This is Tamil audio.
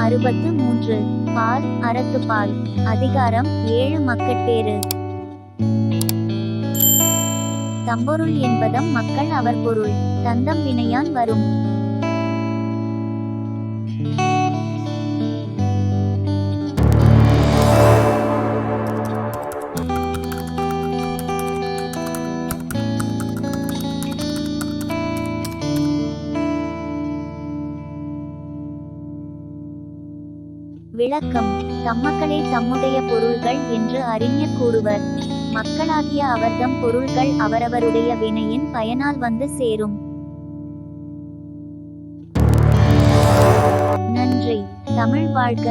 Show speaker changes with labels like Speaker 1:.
Speaker 1: 63. பால் அறத்துப்பால். அதிகாரம் 7 மக்கட்பேறு. தம்பொருள் என்பதம் மக்கள் அவர் பொருள். தந்தம் வினையான் வரும். விளக்கம். தம்மக்களே தம்முடைய பொருள்கள் என்று அறிஞர் கூறுவர். மக்களாகிய அவர்தம் பொருள்கள் அவரவருடைய வினையின் பயனால் வந்து சேரும். நன்றி. தமிழ் வாழ்க.